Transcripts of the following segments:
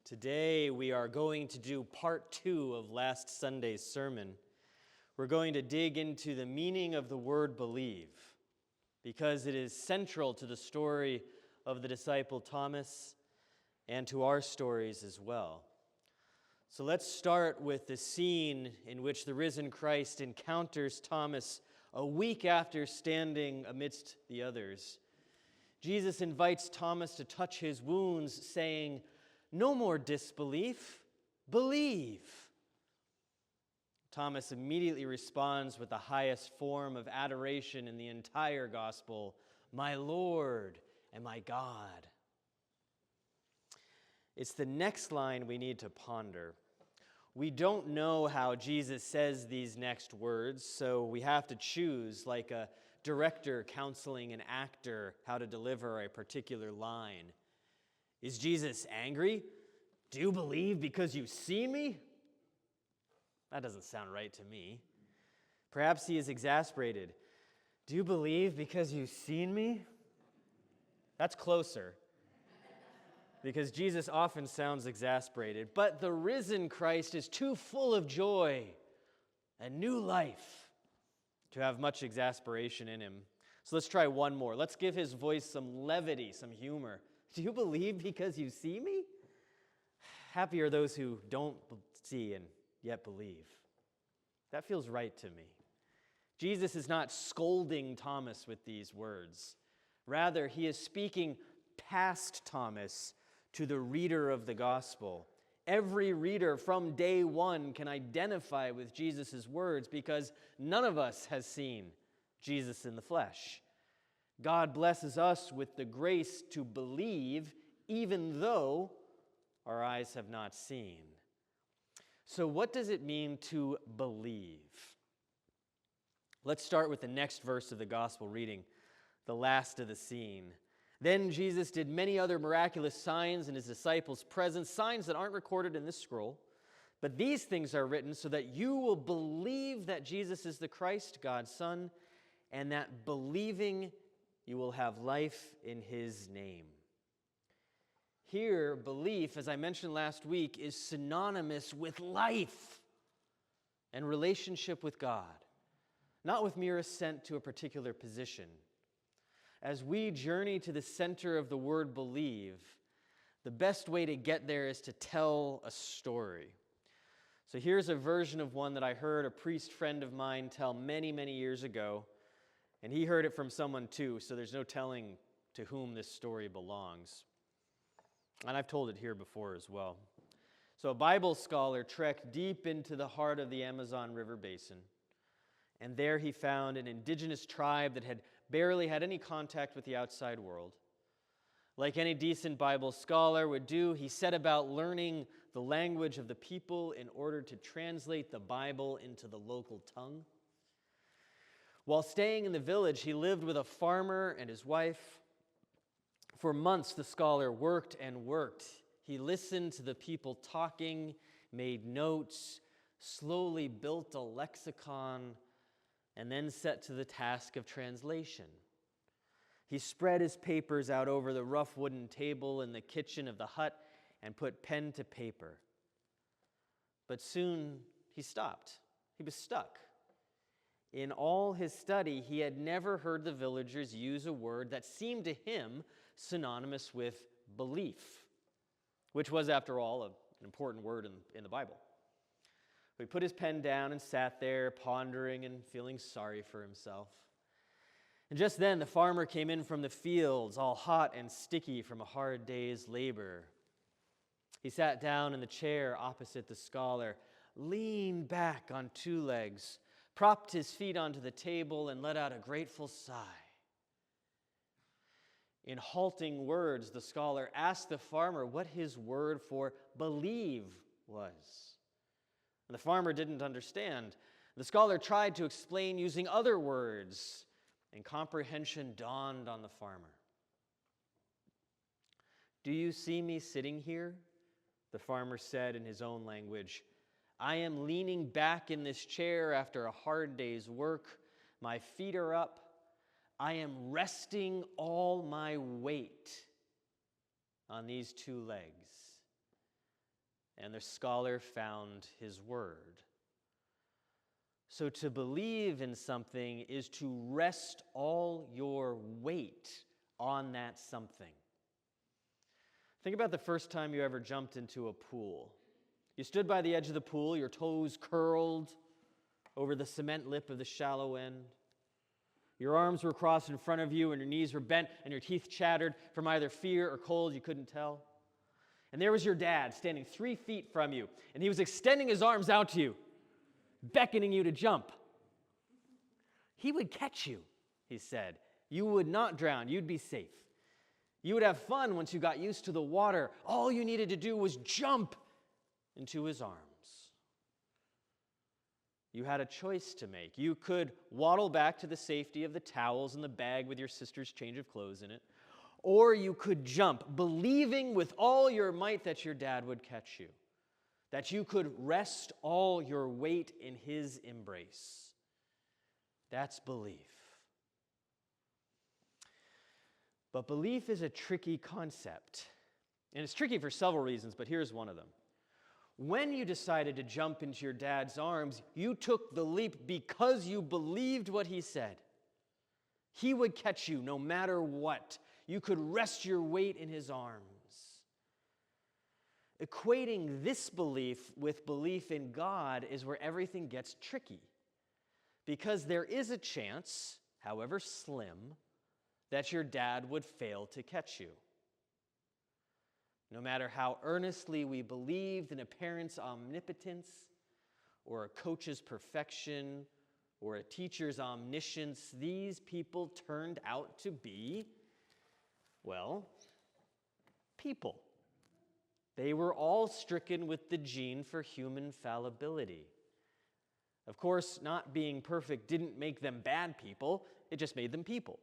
Today we are going to do part 2 of last Sunday's sermon. We're going to dig into the meaning of the word believe because it is central to the story of the disciple Thomas and to our stories as well. So let's start with the scene in which the risen Christ encounters Thomas a week after standing amidst the others. Jesus invites Thomas to touch his wounds, saying, "No more disbelief, believe." Thomas immediately responds with the highest form of adoration in the entire gospel, "My Lord and my God." It's the next line we need to ponder. We don't know how Jesus says these next words, so we have to choose, like a director counseling an actor how to deliver a particular line. Is Jesus angry? "Do you believe because you see me?" That doesn't sound right to me. Perhaps he is exasperated. "Do you believe because you've seen me?" That's closer, because Jesus often sounds exasperated. But the risen Christ is too full of joy and new life to have much exasperation in him. So let's try one more. Let's give his voice some levity, some humor. "Do you believe because you see me?" Happy are those who don't see and yet believe. That feels right to me. Jesus is not scolding Thomas with these words. Rather, he is speaking past Thomas to the reader of the gospel. Every reader from day one can identify with Jesus' words because none of us has seen Jesus in the flesh. God blesses us with the grace to believe even though our eyes have not seen. So what does it mean to believe? Let's start with the next verse of the gospel reading, the last of the scene. "Then Jesus did many other miraculous signs in his disciples' presence, signs that aren't recorded in this scroll. But these things are written so that you will believe that Jesus is the Christ, God's Son, and that believing you will have life in his name." Here, belief, as I mentioned last week, is synonymous with life and relationship with God, not with mere assent to a particular position. As we journey to the center of the word believe, the best way to get there is to tell a story. So here's a version of one that I heard a priest friend of mine tell many, many years ago. And he heard it from someone too, so there's no telling to whom this story belongs. And I've told it here before as well. So a Bible scholar trekked deep into the heart of the Amazon River basin, and there he found an indigenous tribe that had barely had any contact with the outside world. Like any decent Bible scholar would do, he set about learning the language of the people in order to translate the Bible into the local tongue. While staying in the village, he lived with a farmer and his wife. For months, the scholar worked and worked. He listened to the people talking, made notes, slowly built a lexicon, and then set to the task of translation. He spread his papers out over the rough wooden table in the kitchen of the hut and put pen to paper. But soon he stopped. He was stuck. In all his study, he had never heard the villagers use a word that seemed to him synonymous with belief, which was, after all, an important word in the Bible. He put his pen down and sat there, pondering and feeling sorry for himself. And just then, the farmer came in from the fields, all hot and sticky from a hard day's labor. He sat down in the chair opposite the scholar, leaned back on two legs, propped his feet onto the table, and let out a grateful sigh. In halting words, the scholar asked the farmer what his word for believe was. And the farmer didn't understand. The scholar tried to explain using other words, and comprehension dawned on the farmer. "Do you see me sitting here?" the farmer said in his own language. "I am leaning back in this chair after a hard day's work. My feet are up. I am resting all my weight on these two legs. And the scholar found his word. So to believe in something is to rest all your weight on that something. Think about the first time you ever jumped into a pool. You stood by the edge of the pool, your toes curled over the cement lip of the shallow end. Your arms were crossed in front of you and your knees were bent and your teeth chattered from either fear or cold, you couldn't tell. And there was your dad standing 3 feet from you, and he was extending his arms out to you, beckoning you to jump. He would catch you, he said. You would not drown. You'd be safe. You would have fun once you got used to the water. All you needed to do was jump into his arms. You had a choice to make. You could waddle back to the safety of the towels and the bag with your sister's change of clothes in it, or you could jump, believing with all your might that your dad would catch you, that you could rest all your weight in his embrace. That's belief. But belief is a tricky concept. And it's tricky for several reasons, but here's one of them. When you decided to jump into your dad's arms, you took the leap because you believed what he said. He would catch you no matter what. You could rest your weight in his arms. Equating this belief with belief in God is where everything gets tricky. Because there is a chance, however slim, that your dad would fail to catch you. No matter how earnestly we believed in a parent's omnipotence, or a coach's perfection, or a teacher's omniscience, these people turned out to be, well, people. They were all stricken with the gene for human fallibility. Of course, not being perfect didn't make them bad people, it just made them people.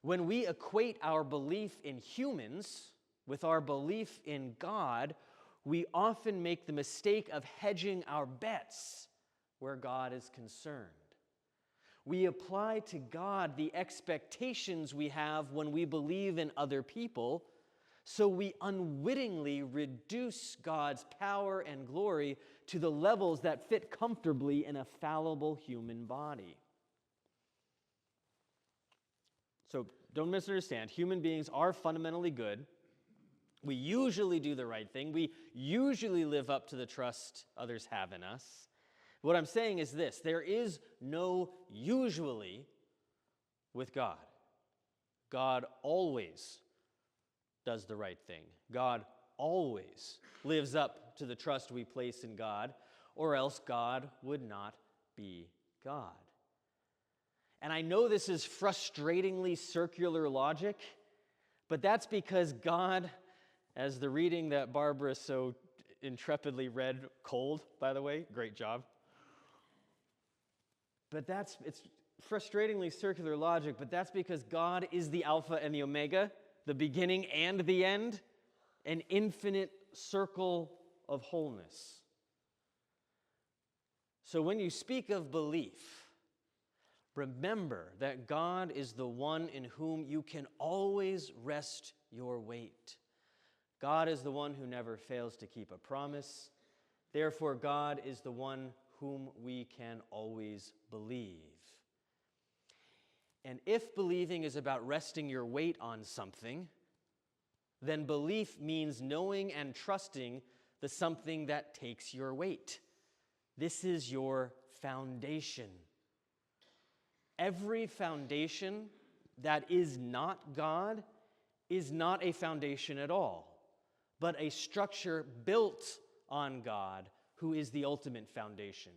When we equate our belief in humans with our belief in God, we often make the mistake of hedging our bets where God is concerned. We apply to God the expectations we have when we believe in other people, so we unwittingly reduce God's power and glory to the levels that fit comfortably in a fallible human body. So don't misunderstand. Human beings are fundamentally good. We usually do the right thing. We usually live up to the trust others have in us. What I'm saying is this: there is no usually with God. God always does the right thing. God always lives up to the trust we place in God, or else God would not be God. And I know this is frustratingly circular logic, but that's because God, as the reading that Barbara so intrepidly read cold, by the way, great job. But it's frustratingly circular logic, but that's because God is the Alpha and the Omega, the beginning and the end, an infinite circle of wholeness. So when you speak of belief, remember that God is the one in whom you can always rest your weight. God is the one who never fails to keep a promise. Therefore, God is the one whom we can always believe. And if believing is about resting your weight on something, then belief means knowing and trusting the something that takes your weight. This is your foundation. Every foundation that is not God is not a foundation at all, but a structure built on God, who is the ultimate foundation.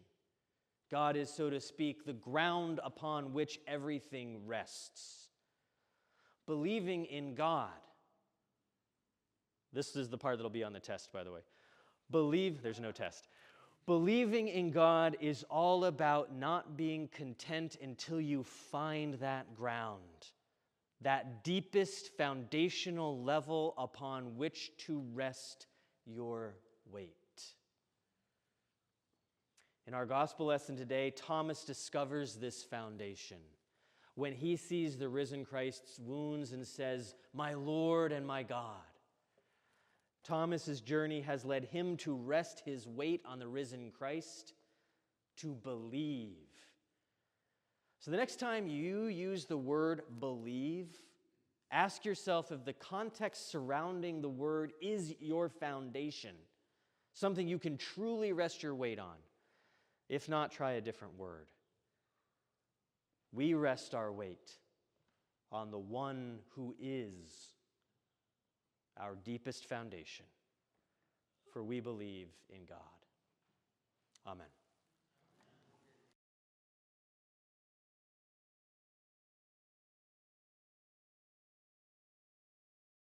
God is, so to speak, the ground upon which everything rests. Believing in God. This is the part that'll be on the test, by the way. There's no test. Believing in God is all about not being content until you find that ground, that deepest foundational level upon which to rest your weight. In our gospel lesson today, Thomas discovers this foundation when he sees the risen Christ's wounds and says, "My Lord and my God." Thomas's journey has led him to rest his weight on the risen Christ, to believe. So the next time you use the word believe, ask yourself if the context surrounding the word is your foundation, something you can truly rest your weight on. If not, try a different word. We rest our weight on the one who is our deepest foundation, for we believe in God. Amen.